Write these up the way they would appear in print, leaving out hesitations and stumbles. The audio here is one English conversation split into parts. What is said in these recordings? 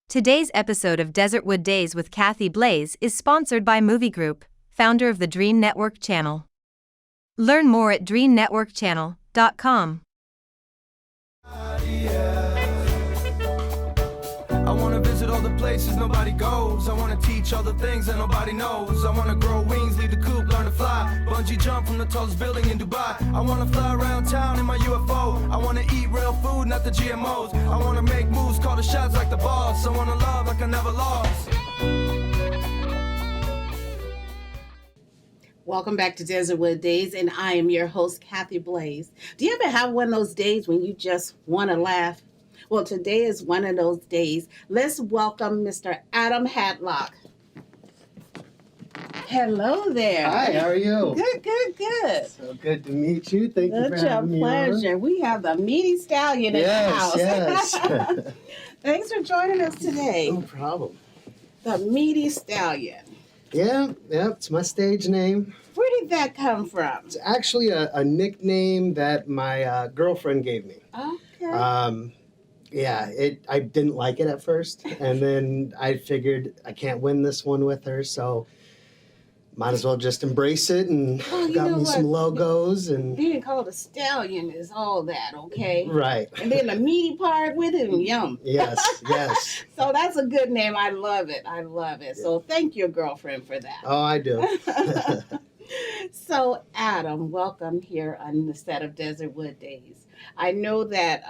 Today's episode of Desertwood Days with Kathy Blaze is sponsored by Movie Group, founder of the Dream Network channel. Learn more at dreamnetworkchannel.com. I wanna visit all the places nobody goes. I wanna teach all the things that nobody knows. I wanna grow wings, leave the coop, learn to fly. Bungee jump from the tallest building in Dubai. I wanna fly around town in my UFO. I wanna eat real food, not the GMOs. I wanna make moves, call the shots like the boss. I wanna love like I never lost. Welcome back to Desertwood Days, and I am your host, Kathy Blaze. Do you ever have one of those days when you just want to laugh? Well, today is one of those days. Let's welcome Mr. Adam Hadlock. Hello there. Hi, how are you? Good. So good to meet you. Thank you for Such a having me pleasure. on. We have the Meaty Stallion in the house. Yes. Thanks for joining us today. No problem. The Meaty Stallion. Yeah, it's my stage name. Where did that come from? It's actually a nickname that my girlfriend gave me. Okay. I didn't like it at first, and then I figured I can't win this one with her, so might as well just embrace it, and got me some logos. And being called a stallion is all that, okay? Right. And then the meaty part with it, and yum. Yes. So that's a good name. I love it. Yeah. So thank your girlfriend for that. Oh, I do. So Adam, welcome here on the set of Desertwood Days. I know that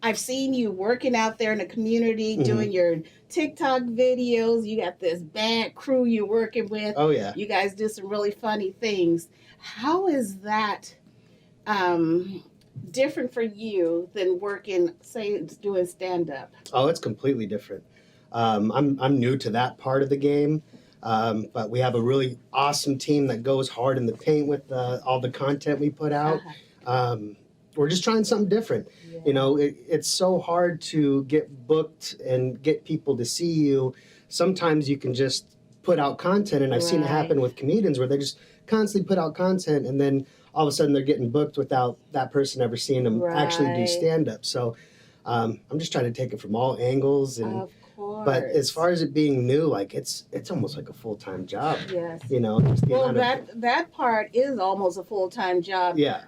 I've seen you working out there in the community, doing your TikTok videos. You got this band crew you're working with. Oh, yeah. You guys do some really funny things. How is that different for you than working, say, doing stand-up? Oh, it's completely different. I'm new to that part of the game, but we have a really awesome team that goes hard in the paint with all the content we put out. We're just trying something different. Yeah. You know, it's so hard to get booked and get people to see you. Sometimes you can just put out content, and I've seen it happen with comedians where they just constantly put out content, and then all of a sudden they're getting booked without that person ever seeing them actually do stand-up. So I'm just trying to take it from all angles. And but as far as it being new, like it's almost like a full-time job. Yes. You know. Well, that part is almost a full-time job. Yeah.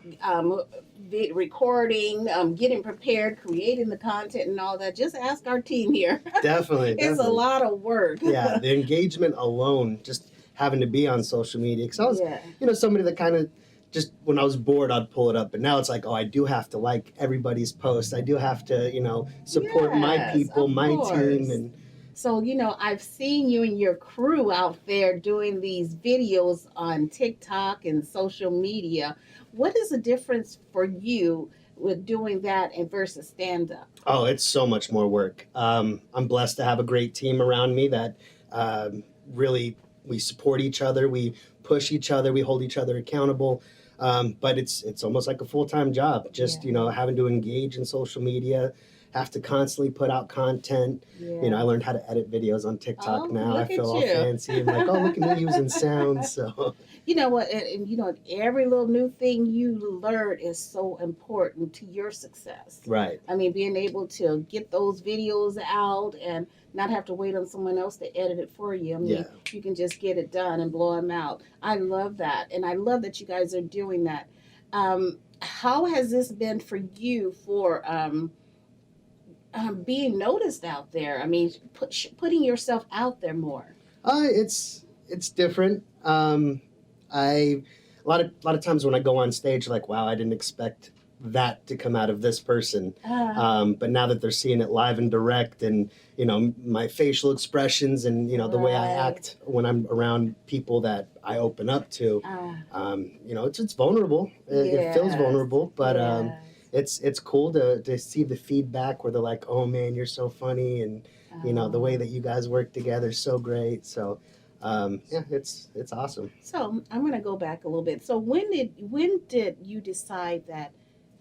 Recording, getting prepared, creating the content and all that. Just ask our team here. Definitely. It's a lot of work. Yeah, the engagement alone, just having to be on social media. Because I was, somebody that kind of just, when I was bored, I'd pull it up. But now it's like, I do have to like everybody's post. I do have to, support my people, my team. And so, I've seen you and your crew out there doing these videos on TikTok and social media. What is the difference for you with doing that and versus stand-up? Oh, it's so much more work. I'm blessed to have a great team around me that really, we support each other, we push each other, we hold each other accountable. But it's almost like a full-time job, just, having to engage in social media, have to constantly put out content. Yeah. I learned how to edit videos on TikTok now. I feel all fancy. I'm like, look at me using sound. So you know what, and every little new thing you learn is so important to your success. Right. I mean, being able to get those videos out and not have to wait on someone else to edit it for you. I mean, you can just get it done and blow them out. I love that. And I love that you guys are doing that. How has this been for you for being noticed out there? I mean, putting yourself out there more. It's different. A lot of times when I go on stage, like, wow, I didn't expect that to come out of this person. But now that they're seeing it live and direct, and my facial expressions, and the way I act when I'm around people that I open up to, it's vulnerable. It feels vulnerable, but it's cool to see the feedback where they're like, oh man, you're so funny, and the way that you guys work together is so great. So it's awesome. So I'm going to go back a little bit. So when did you decide that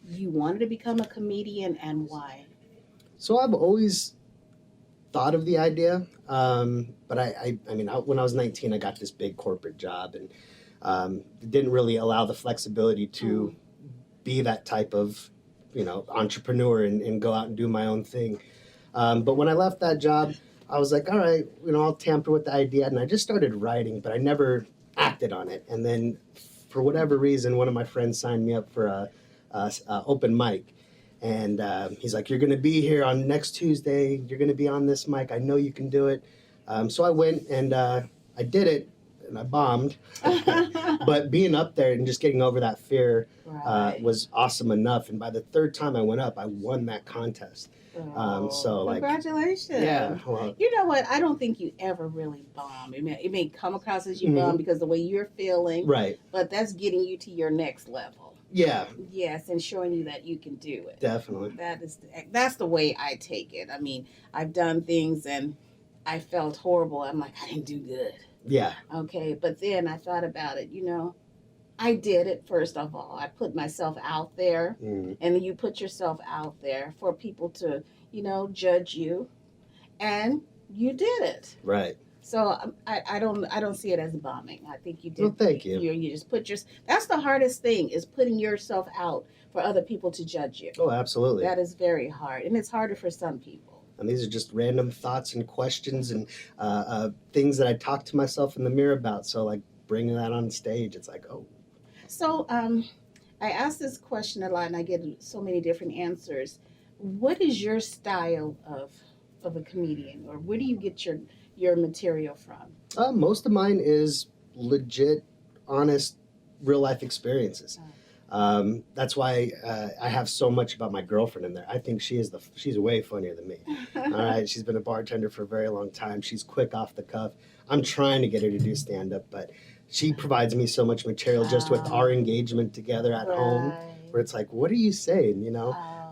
you wanted to become a comedian, and why? So I've always thought of the idea, but I mean, when I was 19, I got this big corporate job, and didn't really allow the flexibility to be that type of entrepreneur and go out and do my own thing. But when I left that job, I was like, all right, I'll tamper with the idea. And I just started writing, but I never acted on it. And then for whatever reason, one of my friends signed me up for a open mic. And he's like, you're going to be here on next Tuesday. You're going to be on this mic. I know you can do it. So I went and I did it, and I bombed. But being up there and just getting over that fear was awesome enough. And by the third time I went up, I won that contest. So congratulations. Yeah. Well, you know what? I don't think you ever really bomb. It may come across as you bomb because the way you're feeling. Right. But that's getting you to your next level. Yeah. Yes, and showing you that you can do it. Definitely. That's the way I take it. I mean, I've done things and I felt horrible. I'm like, I didn't do good. Yeah. Okay, but then I thought about it, I did it first of all. I put myself out there, and then you put yourself out there for people to, judge you, and you did it. Right. So I don't see it as bombing. I think you did. Well, thank you. You just put that's the hardest thing, is putting yourself out for other people to judge you. Oh, absolutely. That is very hard, and it's harder for some people. And these are just random thoughts and questions and things that I talk to myself in the mirror about. So like bringing that on stage, it's like, oh. So I ask this question a lot, and I get so many different answers. What is your style of a comedian, or where do you get your material from? Most of mine is legit, honest, real life experiences. That's why I have so much about my girlfriend in there. I think she's way funnier than me. All right, she's been a bartender for a very long time. She's quick off the cuff. I'm trying to get her to do stand up, but she provides me so much material just with our engagement together at home, where it's like, what are you saying?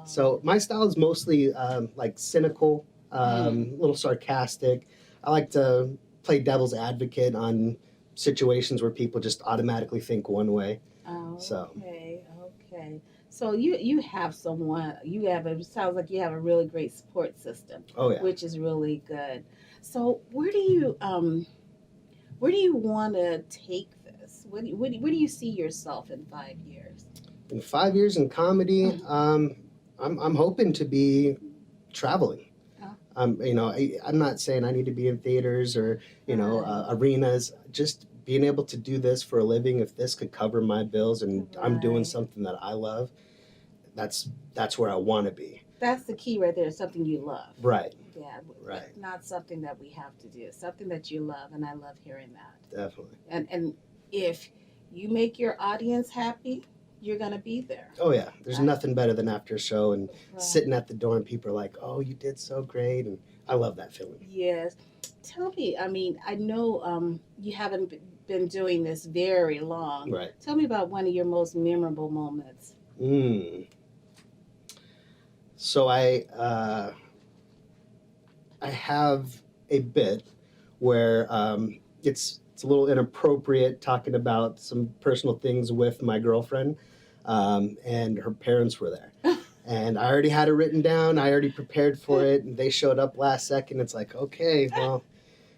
So my style is mostly like cynical, a little sarcastic. I like to play devil's advocate on situations where people just automatically think one way. Oh, So. Okay. So you have someone. It sounds like you have a really great support system. Oh yeah. Which is really good. So where do you want to take this? Where do you see yourself in 5 years? In 5 years in comedy, I'm hoping to be traveling. I'm not saying I need to be in theaters or arenas. Just being able to do this for a living, if this could cover my bills and I'm doing something that I love, that's where I want to be. That's the key right there. Something you love. Right. Yeah. Right. Not something that we have to do. Something that you love, and I love hearing that. Definitely. And if you make your audience happy, you're gonna be there. Oh yeah. There's nothing better than after a show and sitting at the door and people are like, "Oh, you did so great," and I love that feeling. Yes. Tell me. I mean, I know you haven't been doing this very long. Right. Tell me about one of your most memorable moments. So I have a bit where it's a little inappropriate, talking about some personal things with my girlfriend, and her parents were there. And I already had it written down. I already prepared for it, and they showed up last second. It's like, okay, well,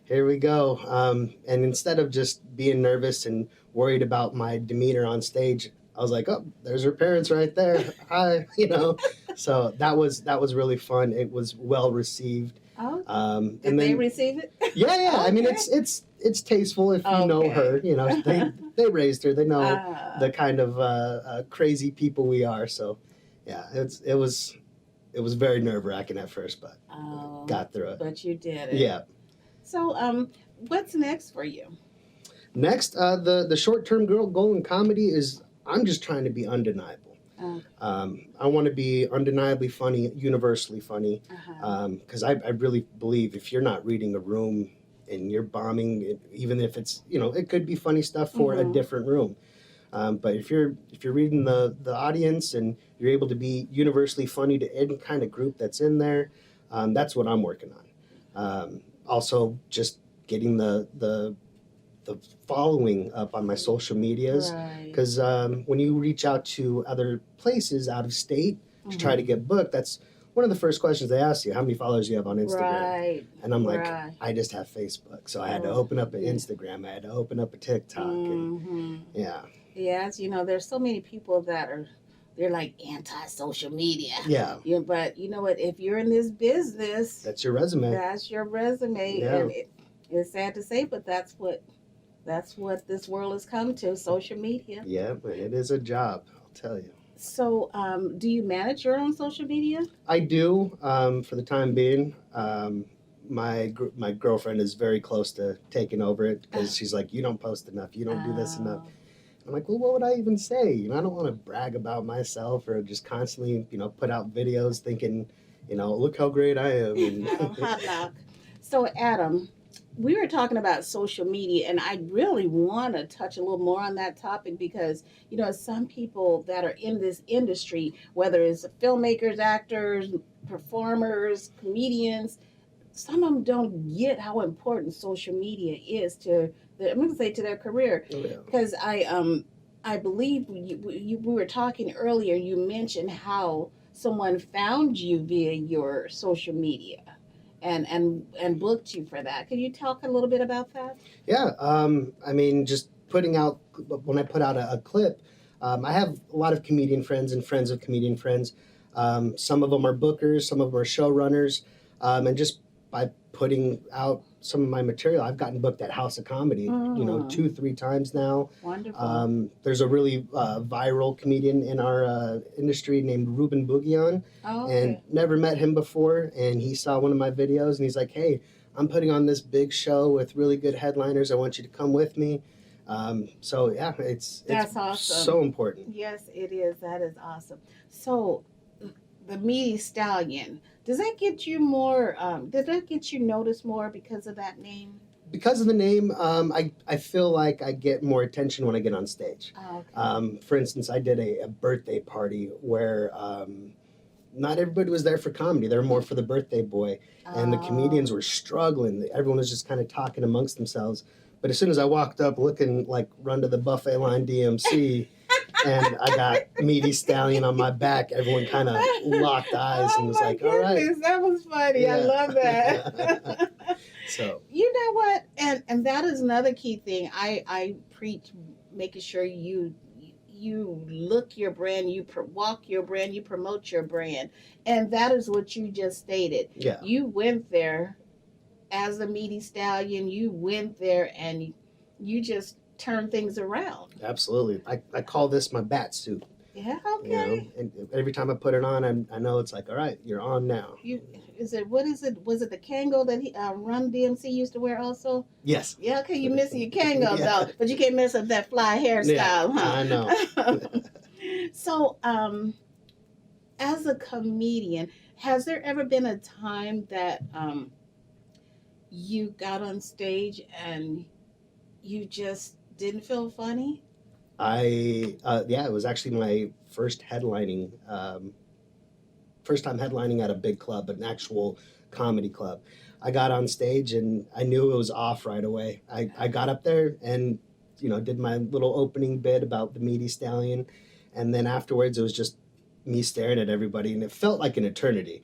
here we go. And instead of just being nervous and worried about my demeanor on stage, I was like, oh, there's her parents right there. Hi, So that was really fun. It was well received. Oh, did they receive it? Yeah. Okay. I mean, it's tasteful if you know her. They raised her. They know the kind of crazy people we are. So, yeah, it was very nerve-wracking at first, but got through it. But you did it. Yeah. So, what's next for you? Next, the short-term goal in comedy is I'm just trying to be undeniable. I want to be undeniably funny, universally funny, because I really believe if you're not reading a room and you're bombing, even if it's it could be funny stuff for a different room, but if you're reading the audience and you're able to be universally funny to any kind of group that's in there, that's what I'm working on. Also, just getting the following up on my social medias, because when you reach out to other places out of state to try to get booked, that's one of the first questions they ask you: how many followers do you have on Instagram? And I'm like, I just have Facebook. So I had to open up an Instagram, I had to open up a TikTok, and Yes, there's so many people that are they're like anti-social media. Yeah. Yeah, but you know what? If you're in this business, That's your resume. that's your resume, Yeah. and it's sad to say, but that's what this world has come to. Social media. Yeah, but it is a job, I'll tell you. So, do you manage your own social media? I do, for the time being. My girlfriend is very close to taking over it because she's like, you don't post enough, you don't do this enough. I'm like, well, what would I even say? You know, I don't want to brag about myself or just constantly, you know, put out videos thinking, you know, look how great I am. And Adam Hadlock. So, Adam, we were talking about social media, and I really want to touch a little more on that topic because, you know, some people that are in this industry, whether it's filmmakers, actors, performers, comedians, some of them don't get how important social media is to I'm going to say to their career. Oh, yeah. Because I believe we were talking earlier, you mentioned how someone found you via your social media and booked you for that. Could you talk a little bit about that? Yeah, I mean, just putting out, when I put out a clip, I have a lot of comedian friends and friends of comedian friends. Some of them are bookers, some of them are showrunners, and just by putting out some of my material, I've gotten booked at House of Comedy, you know, 2-3 times now. Wonderful. There's a really viral comedian in our industry named Ruben Bugion, and never met him before, and he saw one of my videos, and he's like, hey, I'm putting on this big show with really good headliners. I want you to come with me. So yeah, it's awesome. So important. Yes, it is. That is awesome. So the MEATY Stallion, does that get you more, did that get you noticed more because of that name? Because of the name, I feel like I get more attention when I get on stage. Oh, okay. For instance, I did a birthday party where not everybody was there for comedy. They were more for the birthday boy. And the comedians were struggling. Everyone was just kind of talking amongst themselves. But as soon as I walked up looking like Run to the Buffet Line DMC, and I got MEATY Stallion on my back, everyone kind of locked eyes and was like, all right. That was funny. Yeah. I love that. So you know what? And that is another key thing. I preach making sure you look your brand, you walk your brand, you promote your brand. And that is what you just stated. Yeah. You went there as a MEATY Stallion. You went there and you just turn things around. Absolutely. I call this my bat suit. Yeah, okay. You know, and every time I put it on, I know it's like, all right, you're on now. What is it? Was it the Kango that Run DMC used to wear also? Yes. Yeah, okay, you're missing your Kango Yeah. though, but you can't mess up that fly hairstyle, Yeah, huh? I know. So, as a comedian, has there ever been a time that you got on stage and you just didn't feel funny? It was actually my first time headlining at a big club, an actual comedy club. I got on stage and I knew it was off right away. I got up there and, you know, did my little opening bit about the MEATY Stallion. And then afterwards it was just me staring at everybody, and it felt like an eternity.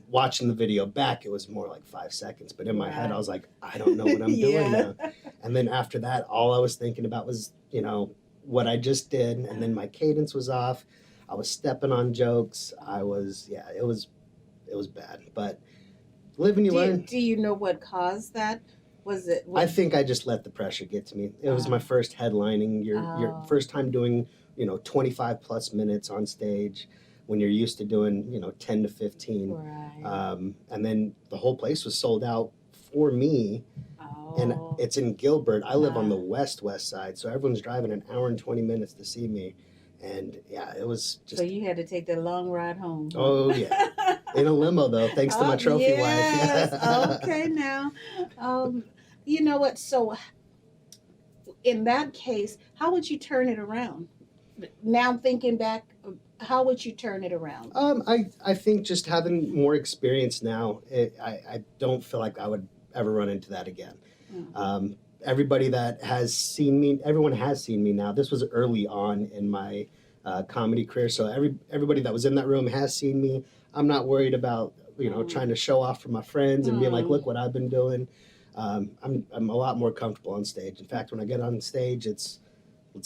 Watching the video back, it was more like 5 seconds, but in my head I was like, I don't know what I'm doing now. And then after that, all I was thinking about was, you know, what I just did, and then my cadence was off. I was stepping on jokes. It was bad, but live and you learn. Do you know what caused that? I think I just let the pressure get to me. It was my first headlining, your first time doing, you know, 25 plus minutes on stage when you're used to doing, you know, 10 to 15. Right. And then the whole place was sold out for me. And it's in Gilbert. I live on the west side, so everyone's driving an hour and 20 minutes to see me. And yeah, it was just... So you had to take that long ride home. Oh, yeah. In a limo, though, thanks to my trophy wife. Okay, now. You know what? So in that case, how would you turn it around? Now thinking back, how would you turn it around? I think just having more experience now, I don't feel like I would ever run into that again. Everybody that has seen me, everyone has seen me now. This was early on in my comedy career, so everybody that was in that room has seen me. I'm not worried about, you know, trying to show off for my friends and being like, look what I've been doing. I'm a lot more comfortable on stage. In fact, when I get on stage, let's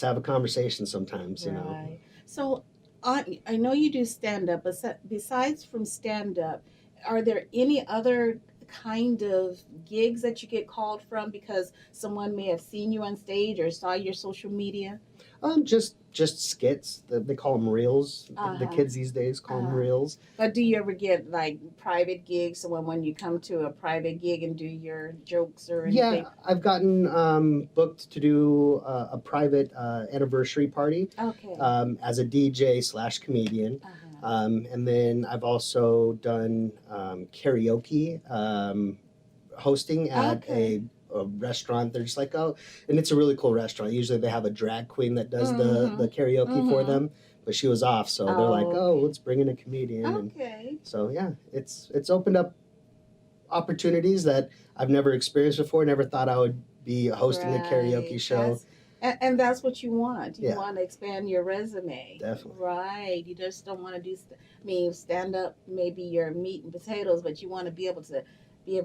have a conversation sometimes, you know. So I know you do stand up, but besides from stand up, are there any other kind of gigs that you get called from because someone may have seen you on stage or saw your social media? Just skits. They call them reels. The Uh-huh. kids these days call them Uh-huh. reels. But do you ever get like private gigs? So when you come to a private gig and do your jokes or Yeah, anything? I've gotten booked to do a private anniversary party Okay. as a DJ slash comedian. Uh-huh. And then I've also done karaoke hosting at Okay. a restaurant. They're just like, oh, and it's a really cool restaurant. Usually they have a drag queen that does the karaoke for them, but she was off, so they're like, oh, Okay. let's bring in a comedian. And Okay. so yeah, it's opened up opportunities that I've never experienced before. Never thought I would be hosting a karaoke Right. show. And that's what you want. You Yeah. want to expand your resume. Definitely. Right. You just don't want to do, stand up, maybe your meat and potatoes, but you want to be able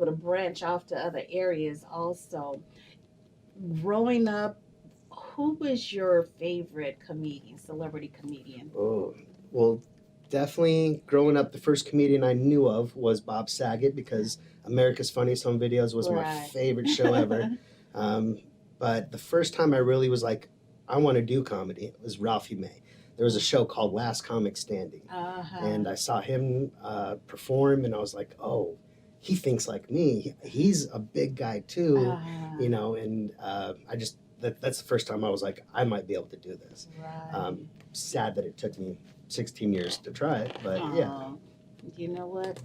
to branch off to other areas also. Growing up, who was your favorite comedian, celebrity comedian? Oh, well, definitely growing up, the first comedian I knew of was Bob Saget because America's Funniest Home Videos was my Right. favorite show ever. But the first time I really was like, I want to do comedy, it was Ralphie May. There was a show called Last Comic Standing, Uh-huh. and I saw him perform, and I was like, oh, he thinks like me. He's a big guy too, Uh-huh. you know, and I just, that's the first time I was like, I might be able to do this. Right. Sad that it took me 16 years to try it, but yeah. Aw. You know what?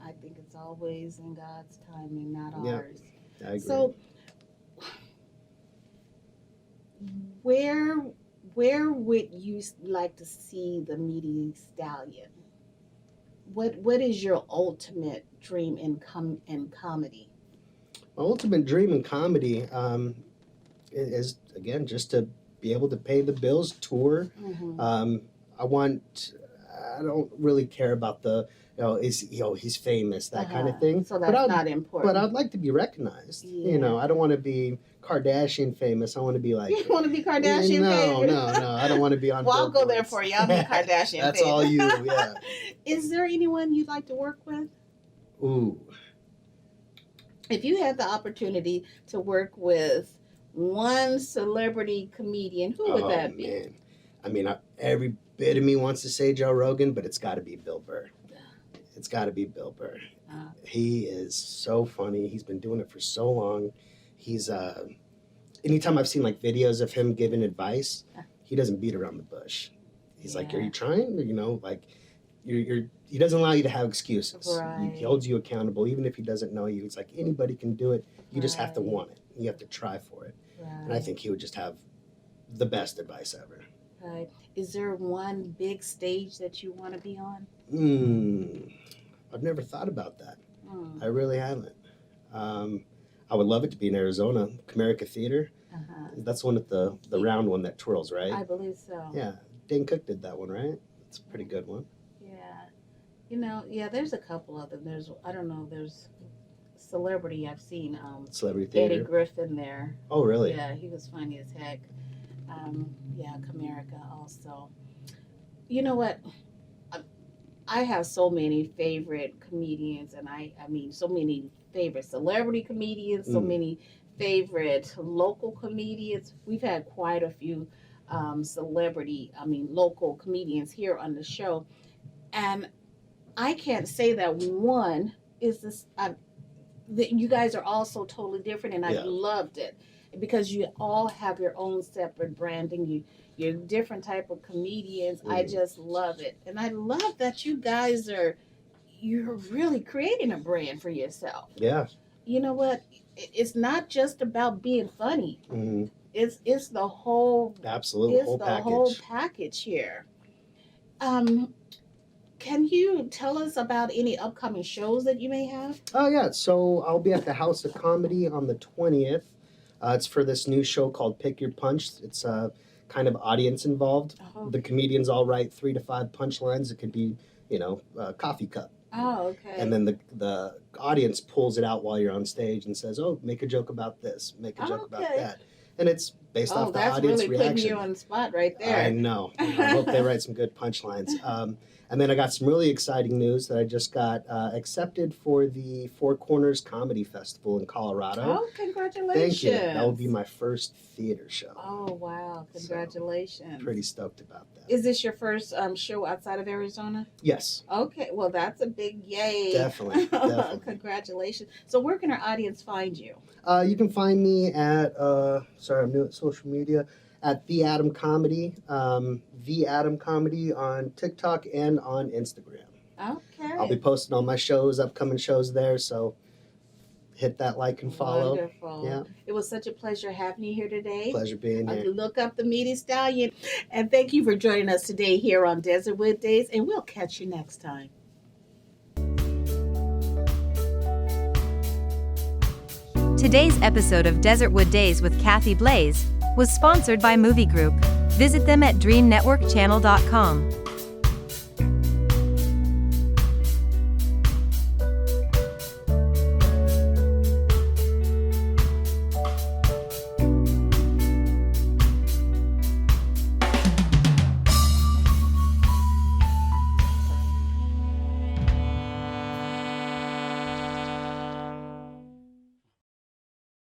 I think it's always in God's timing, not Yeah. ours. I agree. So where would you like to see the Meaty Stallion? What is your ultimate dream in comedy? My ultimate dream in comedy is, again, just to be able to pay the bills, tour. Mm-hmm. I don't really care about he's famous, that kind of thing. So that's not important. But I'd like to be recognized. You know, Yeah. I don't want to be Kardashian famous. I want to be like, You want to be Kardashian no, famous? no. I don't want to be on. Well, I'll go there billboards. for you. I'll be Kardashian That's famous. all you, yeah. Is there anyone you'd like to work with? Ooh. If you had the opportunity to work with one celebrity comedian, who would that be? Man. I mean, every bit of me wants to say Joe Rogan, but it's got to be Bill Burr. It's got to be Bill Burr. He is so funny. He's been doing it for so long. He's anytime I've seen like videos of him giving advice, he doesn't beat around the bush. He's like, "Are you trying?" You know, like he doesn't allow you to have excuses. Right. He holds you accountable, even if he doesn't know you. It's like anybody can do it. You just have to Right. want it. You have to try for it. Right. And I think he would just have the best advice ever. Right. Is there one big stage that you want to be on? I've never thought about that. Mm. I really haven't. I would love it to be in Arizona, Comerica Theater. Uh-huh. That's one with the round one that twirls, right? I believe so. Yeah, Dane Cook did that one, right? It's a pretty good one. Yeah. You know, there's a couple of them. There's celebrity I've seen, Celebrity Eddie Theater. Griffin there. Oh, really? Yeah, he was funny as heck. Comerica also. You know what? I have so many favorite comedians, and I mean, so many favorite celebrity comedians, so many favorite local comedians. We've had quite a few local comedians here on the show. And I can't say that one is this, that you guys are all so totally different, and I Yeah. loved it because you all have your own separate branding. You're different type of comedians. I just love it. And I love that you guys you're really creating a brand for yourself. Yeah. You know what? It's not just about being funny. Mm-hmm. It's the whole Absolutely. Whole package. whole package here. Can you tell us about any upcoming shows that you may have? Oh, yeah. So I'll be at the House of Comedy on the 20th. It's for this new show called Pick Your Punch. It's kind of audience involved. Oh. The comedians all write 3 to 5 punchlines. It could be, a coffee cup. Oh, okay. And then the audience pulls it out while you're on stage and says, oh, make a joke about this, make a joke about Okay. that. And it's based off the that's audience really reaction. putting you on the spot right there. I know. I hope they write some good punchlines. And then I got some really exciting news that I just got accepted for the Four Corners Comedy Festival in Colorado. Oh, congratulations. Thank you. That will be my first theater show. Oh, wow. Congratulations. So, pretty stoked about that. Is this your first show outside of Arizona? Yes. Okay. Well, that's a big yay. Definitely. Congratulations. So where can our audience find you? You can find me at, I'm new at social media, at The Adam Comedy, The Adam Comedy on TikTok and on Instagram. Okay. I'll be posting all my shows, upcoming shows there, so hit that like and follow. Wonderful. Yeah. It was such a pleasure having you here today. Pleasure being here. Look up the Meaty Stallion. And thank you for joining us today here on Desertwood Days, and we'll catch you next time. Today's episode of Desertwood Days with Kathy Blaze was sponsored by Movie Group. Visit them at DreamNetworkChannel.com.